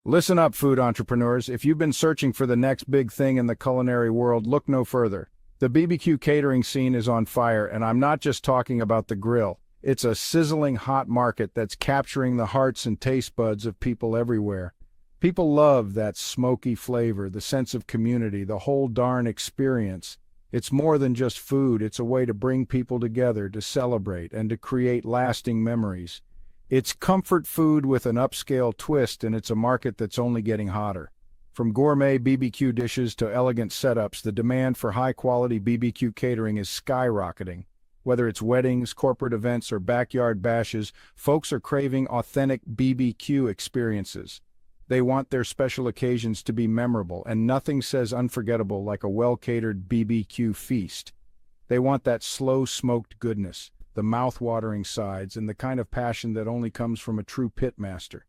Listen up, food entrepreneurs. If you've been searching for the next big thing in the culinary world, look no further. The BBQ catering scene is on fire, and I'm not just talking about the grill. It's a sizzling hot market that's capturing the hearts and taste buds of people everywhere. People love that smoky flavor, the sense of community, the whole darn experience. It's more than just food, it's a way to bring people together, to celebrate, and to create lasting memories. It's comfort food with an upscale twist, and it's a market that's only getting hotter. From gourmet BBQ dishes to elegant setups, the demand for high-quality BBQ catering is skyrocketing. Whether it's weddings, corporate events, or backyard bashes, folks are craving authentic BBQ experiences. They want their special occasions to be memorable, and nothing says unforgettable like a well-catered BBQ feast. They want that slow-smoked goodness, the mouth-watering sides, and the kind of passion that only comes from a true pitmaster.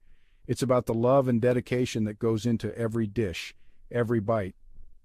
It's about the love and dedication that goes into every dish, every bite.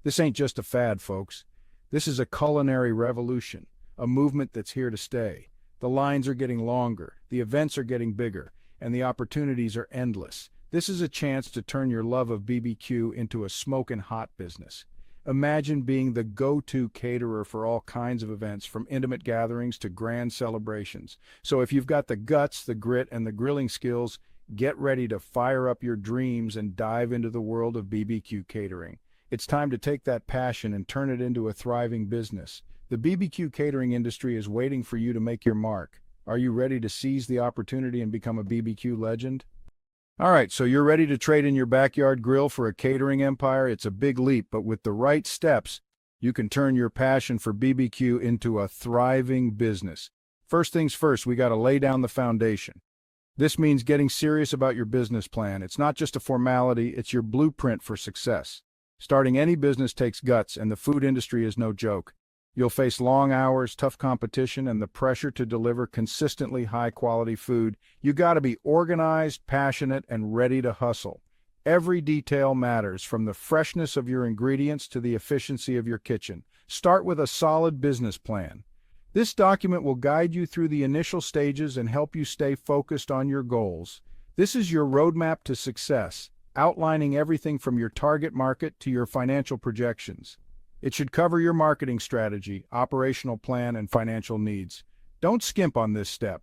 This ain't just a fad, folks. This is a culinary revolution, a movement that's here to stay. The lines are getting longer, the events are getting bigger, and the opportunities are endless. This is a chance to turn your love of BBQ into a smoking hot business. Imagine being the go-to caterer for all kinds of events, from intimate gatherings to grand celebrations. So if you've got the guts, the grit, and the grilling skills, get ready to fire up your dreams and dive into the world of BBQ catering. It's time to take that passion and turn it into a thriving business. The BBQ catering industry is waiting for you to make your mark. Are you ready to seize the opportunity and become a BBQ legend? All right, so you're ready to trade in your backyard grill for a catering empire? It's a big leap, but with the right steps, you can turn your passion for BBQ into a thriving business. First things first, we got to lay down the foundation. This means getting serious about your business plan. It's not just a formality, it's your blueprint for success. Starting any business takes guts, and the food industry is no joke. You'll face long hours, tough competition, and the pressure to deliver consistently high-quality food. You got to be organized, passionate, and ready to hustle. Every detail matters, from the freshness of your ingredients to the efficiency of your kitchen. Start with a solid business plan. This document will guide you through the initial stages and help you stay focused on your goals. This is your roadmap to success, outlining everything from your target market to your financial projections. It should cover your marketing strategy, operational plan, and financial needs. Don't skimp on this step.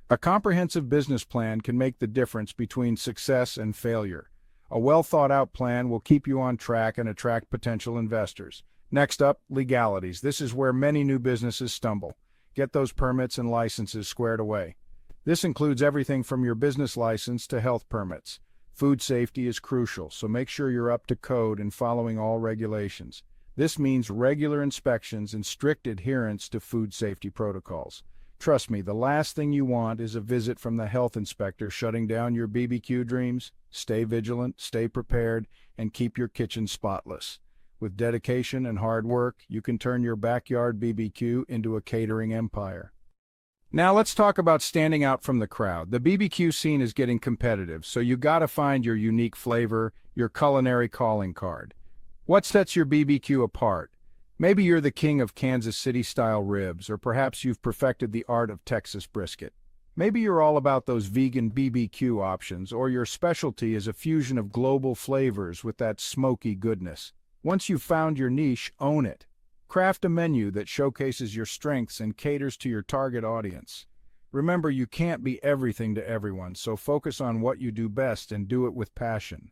A comprehensive business plan can make the difference between success and failure. A well-thought-out plan will keep you on track and attract potential investors. Next up, legalities. This is where many new businesses stumble. Get those permits and licenses squared away. This includes everything from your business license to health permits. Food safety is crucial, so make sure you're up to code and following all regulations. This means regular inspections and strict adherence to food safety protocols. Trust me, the last thing you want is a visit from the health inspector shutting down your BBQ dreams. Stay vigilant, stay prepared, and keep your kitchen spotless. With dedication and hard work, you can turn your backyard BBQ into a catering empire. Now let's talk about standing out from the crowd. The BBQ scene is getting competitive, so you gotta find your unique flavor, your culinary calling card. What sets your BBQ apart? Maybe you're the king of Kansas City-style ribs, or perhaps you've perfected the art of Texas brisket. Maybe you're all about those vegan BBQ options, or your specialty is a fusion of global flavors with that smoky goodness. Once you've found your niche, own it. Craft a menu that showcases your strengths and caters to your target audience. Remember, you can't be everything to everyone, so focus on what you do best and do it with passion.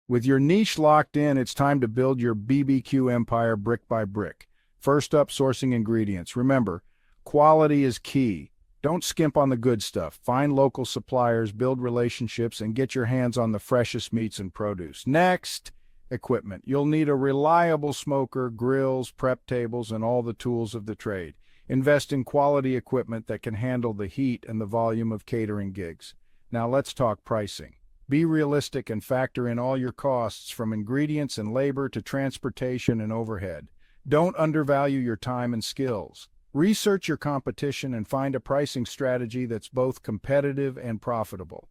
With your niche locked in, it's time to build your BBQ empire brick by brick. First up, sourcing ingredients. Remember, quality is key. Don't skimp on the good stuff. Find local suppliers, build relationships, and get your hands on the freshest meats and produce. Next, equipment. You'll need a reliable smoker, grills, prep tables, and all the tools of the trade. Invest in quality equipment that can handle the heat and the volume of catering gigs. Now let's talk pricing. Be realistic and factor in all your costs, from ingredients and labor to transportation and overhead. Don't undervalue your time and skills. Research your competition and find a pricing strategy that's both competitive and profitable.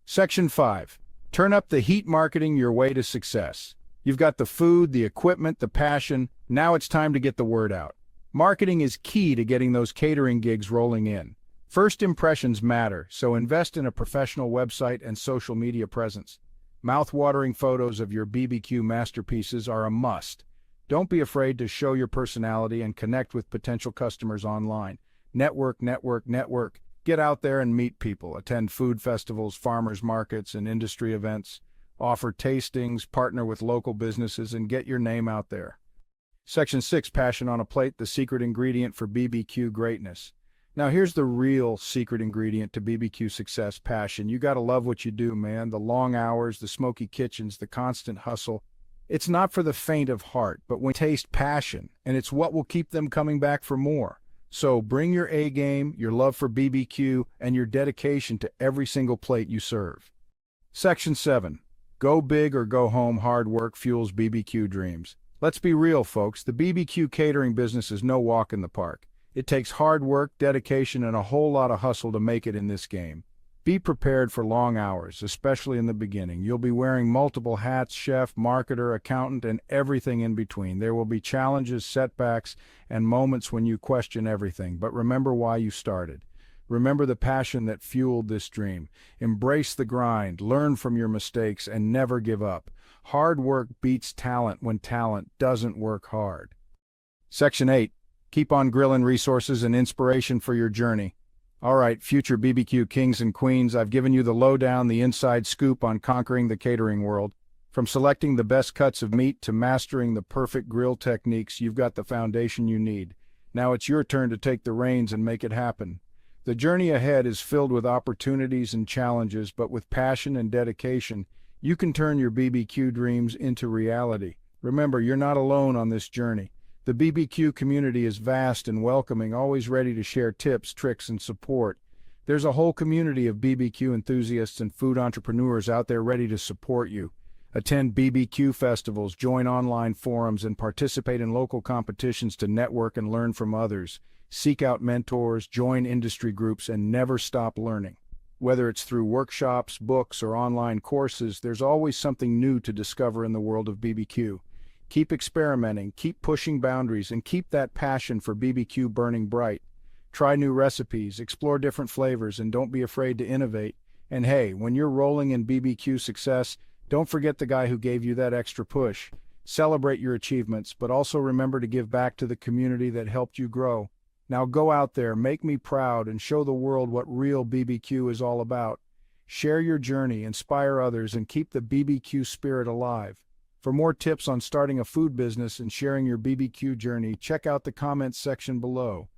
Section 5. Turn up the heat, marketing your way to success. You've got the food, the equipment, the passion. Now it's time to get the word out. Marketing is key to getting those catering gigs rolling in. First impressions matter, so invest in a professional website and social media presence. Mouth-watering photos of your BBQ masterpieces are a must. Don't be afraid to show your personality and connect with potential customers online. Network, network, network. Get out there and meet people. Attend food festivals, farmers markets, and industry events. Offer tastings, partner with local businesses, and get your name out there. Section 6, Passion on a Plate, the secret ingredient for BBQ greatness. Now here's the real secret ingredient to BBQ success: passion. You gotta love what you do, man. The long hours, the smoky kitchens, the constant hustle. It's not for the faint of heart, but when you taste passion, and it's what will keep them coming back for more. So bring your A game, your love for BBQ, and your dedication to every single plate you serve. Section 7. Go big or go home. Hard work fuels BBQ dreams. Let's be real, folks. The BBQ catering business is no walk in the park. It takes hard work, dedication, and a whole lot of hustle to make it in this game. Be prepared for long hours, especially in the beginning. You'll be wearing multiple hats: chef, marketer, accountant, and everything in between. There will be challenges, setbacks, and moments when you question everything. But remember why you started. Remember the passion that fueled this dream. Embrace the grind, learn from your mistakes, and never give up. Hard work beats talent when talent doesn't work hard. Section 8. Keep on grilling. Resources and inspiration for your journey. All right, future BBQ kings and queens, I've given you the lowdown, the inside scoop on conquering the catering world. From selecting the best cuts of meat to mastering the perfect grill techniques, you've got the foundation you need. Now it's your turn to take the reins and make it happen. The journey ahead is filled with opportunities and challenges, but with passion and dedication, you can turn your BBQ dreams into reality. Remember, you're not alone on this journey. The BBQ community is vast and welcoming, always ready to share tips, tricks, and support. There's a whole community of BBQ enthusiasts and food entrepreneurs out there ready to support you. Attend BBQ festivals, join online forums, and participate in local competitions to network and learn from others. Seek out mentors, join industry groups, and never stop learning. Whether it's through workshops, books, or online courses, there's always something new to discover in the world of BBQ. Keep experimenting, keep pushing boundaries, and keep that passion for BBQ burning bright. Try new recipes, explore different flavors, and don't be afraid to innovate. And hey, when you're rolling in BBQ success, don't forget the guy who gave you that extra push. Celebrate your achievements, but also remember to give back to the community that helped you grow. Now go out there, make me proud, and show the world what real BBQ is all about. Share your journey, inspire others, and keep the BBQ spirit alive. For more tips on starting a food business and sharing your BBQ journey, check out the comments section below.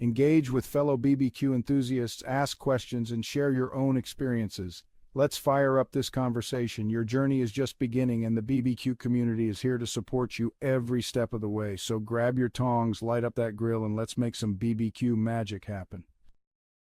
Engage with fellow BBQ enthusiasts, ask questions, and share your own experiences. Let's fire up this conversation. Your journey is just beginning, and the BBQ community is here to support you every step of the way. So grab your tongs, light up that grill, and let's make some BBQ magic happen.